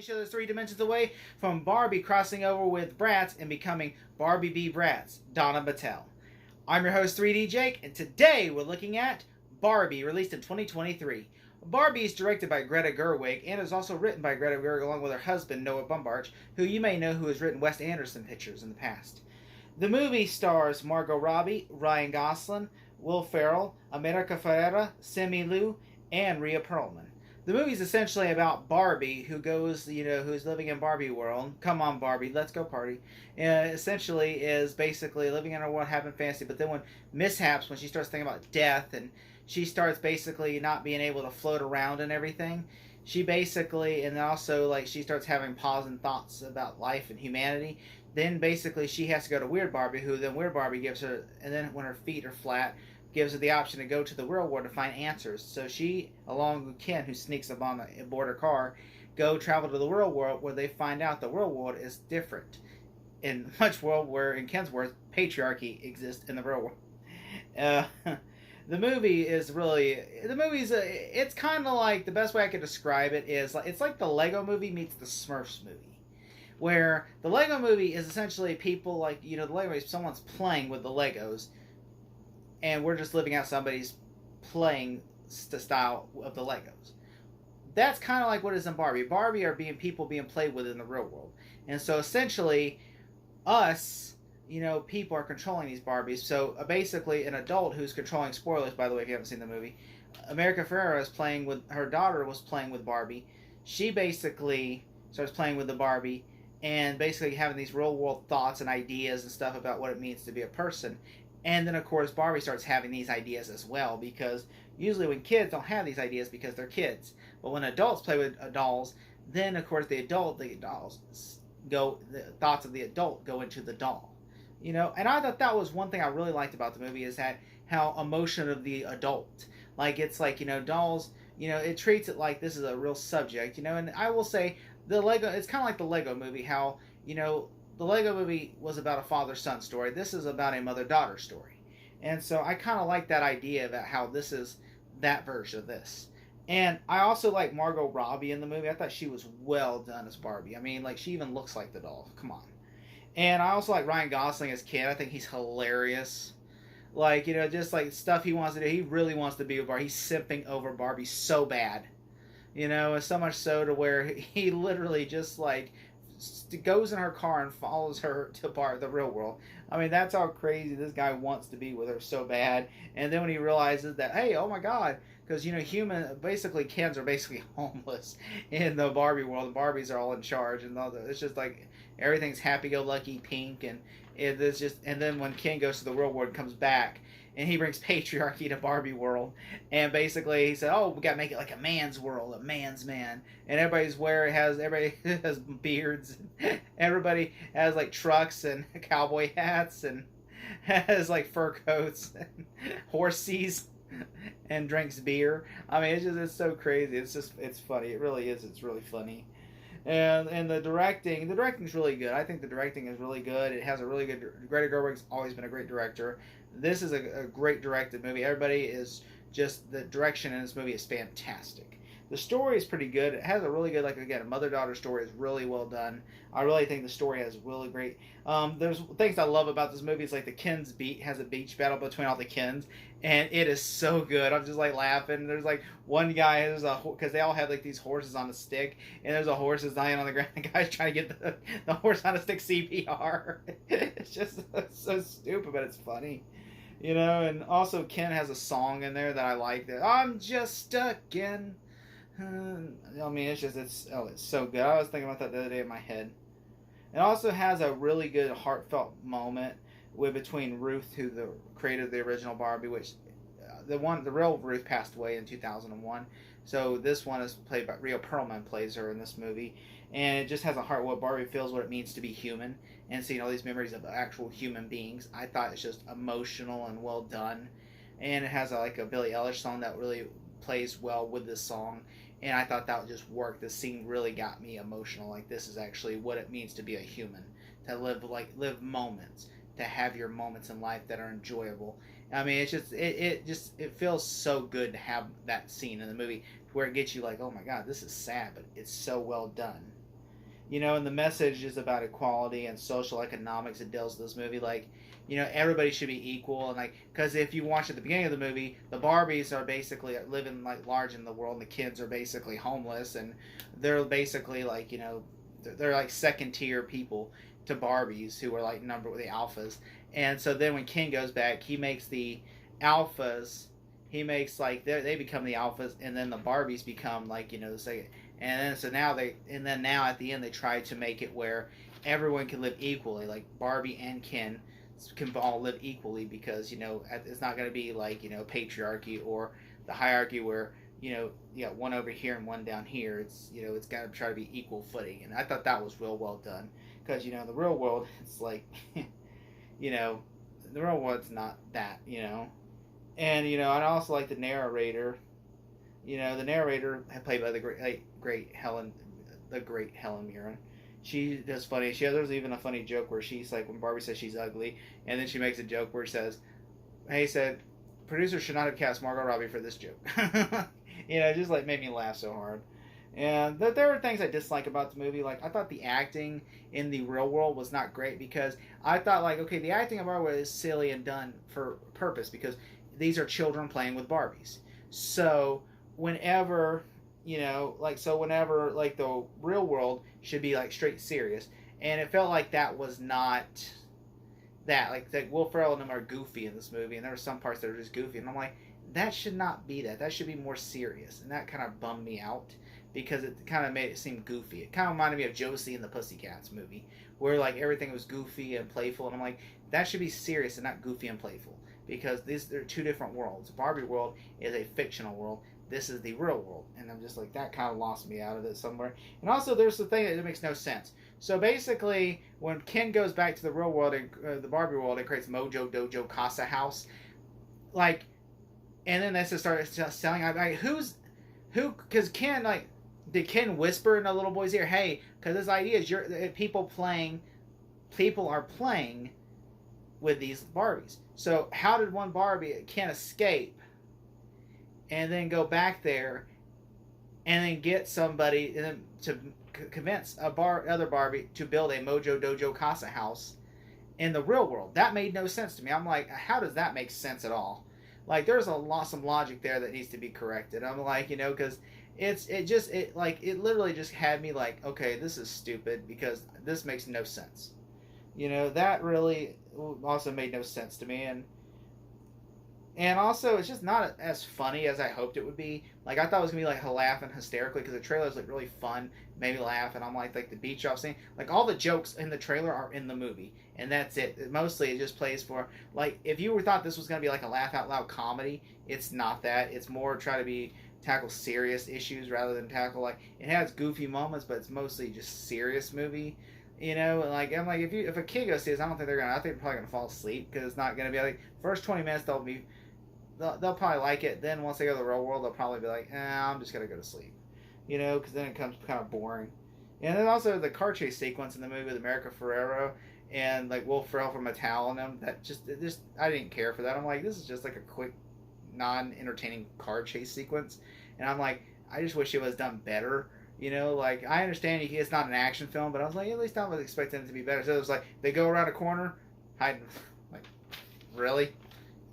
each other 3 dimensions away from Barbie crossing over with Bratz and becoming Barbie v. Bratz, Donna Mattel. I'm your host 3D Jake, and today we're looking at Barbie, released in 2023. Barbie is directed by Greta Gerwig and is also written by Greta Gerwig along with her husband Noah Baumbach, who you may know who has written Wes Anderson pictures in the past. The movie stars Margot Robbie, Ryan Gosling, Will Ferrell, America Ferrera, Simu Liu, and Rhea Perlman. The movie is essentially about Barbie, who goes, who's living in Barbie world. Come on, Barbie, let's go party. Essentially is basically living in a world having fantasy, but then when mishaps, when she starts thinking about death and she starts basically not being able to float around and everything, she basically, and also like she starts having pause and thoughts about life and humanity. Then basically she has to go to Weird Barbie, who then Weird Barbie gives her, and then when her feet are flat, gives her the option to go to the real world to find answers. So she, along with Ken, who sneaks up on aboard her car, go travel to the real world where they find out the real world is different. In much world where, in Ken's words, patriarchy exists in the real world. The movie is really, it's kind of like, the best way I could describe it is, it's like the Lego movie meets the Smurfs movie. Where the Lego movie is essentially people like, the Lego movie, someone's playing with the Legos, and we're just living out somebody's playing style of the Legos. That's kind of like what is in Barbie. Barbie are people being played with in the real world. And so essentially, us, people are controlling these Barbies. So basically, an adult who's controlling, spoilers by the way if you haven't seen the movie, America Ferrera is playing with, her daughter was playing with Barbie. She basically starts playing with the Barbie and basically having these real world thoughts and ideas and stuff about what it means to be a person. And then, of course, Barbie starts having these ideas as well, because usually when kids don't have these ideas because they're kids. But when adults play with dolls, then, of course, the thoughts of the adult go into the doll. And I thought that was one thing I really liked about the movie, is that how emotion of the adult. Like, it's like, dolls, it treats it like this is a real subject, and I will say, it's kind of like the Lego movie, how, the Lego movie was about a father-son story. This is about a mother-daughter story. And so I kind of like that idea about how this is that version of this. And I also like Margot Robbie in the movie. I thought she was well done as Barbie. I mean, like, she even looks like the doll. Come on. And I also like Ryan Gosling as Ken. I think he's hilarious. Like, just like stuff he wants to do. He really wants to be with Barbie. He's simping over Barbie so bad. So much so to where he literally just like goes in her car and follows her to the real world. I mean, that's how crazy this guy wants to be with her so bad. And then when he realizes that, hey, oh my God, because Kens are basically homeless in the Barbie world. The Barbies are all in charge, and it's just like everything's happy-go-lucky, pink, and it's just. And then when Ken goes to the real world and comes back, and he brings patriarchy to Barbie world, and basically he said, "Oh, we gotta make it like a man's world, a man's man." And everybody has beards, everybody has like trucks and cowboy hats, and has like fur coats and horses, and drinks beer. I mean, it's so crazy. It's funny. It really is. It's really funny. And the directing's really good. I think the directing is really good. It has a really good. Greta Gerwig's always been a great director. This is a great directed movie. Everybody is just, the direction in this movie is fantastic. The story is pretty good. It has a really good, like, again, a mother-daughter story is really well done. I really think the story has really great. There's things I love about this movie. It's like the Kens has a beach battle between all the Kens, and it is so good. I'm just like laughing. There's like one guy, because they all have like these horses on a stick, and there's a horse that's dying on the ground. The guy's trying to get the horse on a stick CPR. It's just so stupid, but it's funny. And also Ken has a song in there that I like, that I'm just stuck in. I mean, it's so good. I was thinking about that the other day in my head. It also has a really good heartfelt moment between Ruth, who created the original Barbie, which the real Ruth passed away in 2001. So this one is played by Rhea Perlman, plays her in this movie, and it just has a heart. What Barbie feels, what it means to be human, and seeing all these memories of actual human beings. I thought it's just emotional and well done, and it has a Billie Eilish song that really plays well with this song. And I thought that would just work. This scene really got me emotional. Like, this is actually what it means to be a human, to live moments, to have your moments in life that are enjoyable. I mean, it's just it feels so good to have that scene in the movie where it gets you like, oh my God, this is sad, but it's so well done. And the message is about equality and social economics. It deals with this movie, like, everybody should be equal, and like, because if you watch at the beginning of the movie, the Barbies are basically living like large in the world, and the kids are basically homeless, and they're basically like, they're like second tier people to Barbies, who are like number the alphas. And so then when Ken goes back, he makes the alphas. He makes like they become the alphas, and then the Barbies become like, the second. And then so now now at the end they try to make it where everyone can live equally, like Barbie and Ken can all live equally, because it's not going to be like, patriarchy or the hierarchy where, you got one over here and one down here. It's got to try to be equal footing, and I thought that was real well done, because in the real world it's like you know the real world's not that. And I also like the narrator. The narrator played by the great Helen Mirren. She does funny. There's even a funny joke where she's like, when Barbie says she's ugly, and then she makes a joke where she says, "Hey," said, "producers should not have cast Margot Robbie for this joke." It just like made me laugh so hard. And there are things I dislike about the movie. Like, I thought the acting in the real world was not great, because I thought, like, okay, the acting of Barbie is silly and done for purpose, because these are children playing with Barbies. So whenever whenever like the real world should be like straight serious, and it felt like that was not that. Like Will Ferrell and them are goofy in this movie, and there were some parts that are just goofy, and I'm like, that should not be that. That should be more serious, and that kind of bummed me out, because it kind of made it seem goofy. It kind of reminded me of Josie and the Pussycats movie, where like everything was goofy and playful, and I'm like, that should be serious and not goofy and playful, because these are two different worlds. Barbie world is a fictional world. This is the real world, and I'm just like, that kind of lost me out of it somewhere. And also, there's the thing that makes no sense. So basically, when Ken goes back to the real world and the Barbie world, and creates Mojo Dojo Casa House, like, and then that's to start selling. I'm like, who? Because Ken, like, did Ken whisper in the little boy's ear, "Hey," because his idea is people are playing with these Barbies. So how did one Barbie Ken escape and then go back there and then get somebody and then to convince other Barbie to build a Mojo Dojo Casa House in the real world? That made no sense to me. I'm like, how does that make sense at all? Like, there's some logic there that needs to be corrected. I'm like, because it literally just had me like, okay, this is stupid, because this makes no sense. That really also made no sense to me. And also, it's just not as funny as I hoped it would be. Like, I thought it was going to be, like, laughing hysterically, because the trailer was, like, really fun, made me laugh, and I'm like the beach off scene. Like, all the jokes in the trailer are in the movie, and that's it. Mostly, it just plays for, like, if you thought this was going to be, like, a laugh-out-loud comedy, it's not that. It's more try to tackle serious issues rather than tackle, like, it has goofy moments, but it's mostly just serious movie. Like, I'm like, if a kid goes see this, I think they're probably gonna fall asleep, because it's not gonna be like, first 20 minutes they'll probably like it. Then once they go to the real world, they'll probably be like, I'm just gonna go to sleep, because then it becomes kind of boring. And then also the car chase sequence in the movie with America Ferrero and like Will Ferrell from Mattel and them, that just I didn't care for that. I'm like, this is just like a quick, non-entertaining car chase sequence, and I'm like, I just wish it was done better. Like, I understand it's not an action film, but I was like, at least I was expecting it to be better. So it was like, they go around a corner, hide, like, really?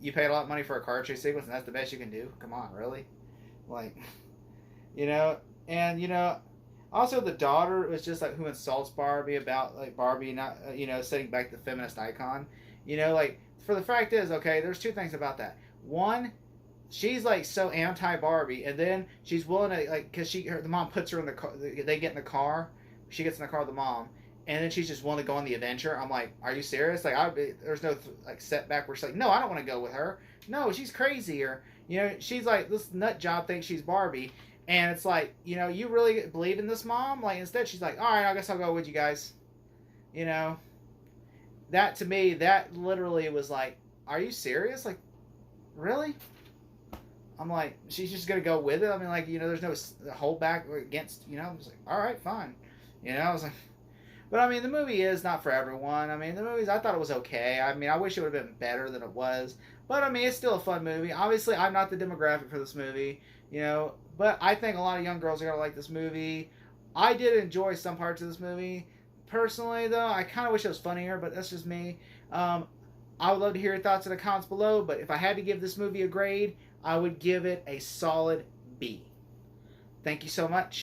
You paid a lot of money for a car chase sequence, and that's the best you can do? Come on, really? Like, and, also the daughter was just like, who insults Barbie about, like, Barbie not, setting back the feminist icon. Like, for the fact is, okay, there's two things about that. One, she's like so anti-Barbie, and then she's willing to, like, because the mom puts her in the car, they get in the car, she gets in the car with the mom, and then she's just willing to go on the adventure. I'm like, are you serious? Like, there's no like setback where she's like, no, I don't want to go with her. No, she's crazy, or she's like, this nut job thinks she's Barbie, and it's like, you really believe in this, mom? Like, instead she's like, all right, I guess I'll go with you guys. That to me, that literally was like, are you serious? Like, really? I'm like, she's just gonna go with it. I mean, like, there's no holdback against. I'm just like, all right, fine. I was like, but I mean, the movie is not for everyone. I mean, I thought it was okay. I mean, I wish it would have been better than it was. But I mean, it's still a fun movie. Obviously, I'm not the demographic for this movie, but I think a lot of young girls are gonna like this movie. I did enjoy some parts of this movie. Personally, though, I kind of wish it was funnier, but that's just me. I would love to hear your thoughts in the comments below, but if I had to give this movie a grade, I would give it a solid B. Thank you so much.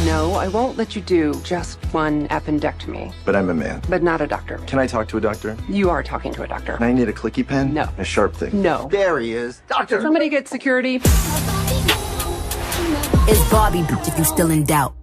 No, I won't let you do just one appendectomy. But I'm a man. But not a doctor. Can I talk to a doctor? You are talking to a doctor. And I need a clicky pen? No. A sharp thing? No. There he is. Doctor! Somebody get security. It's Barbie, if you still in doubt.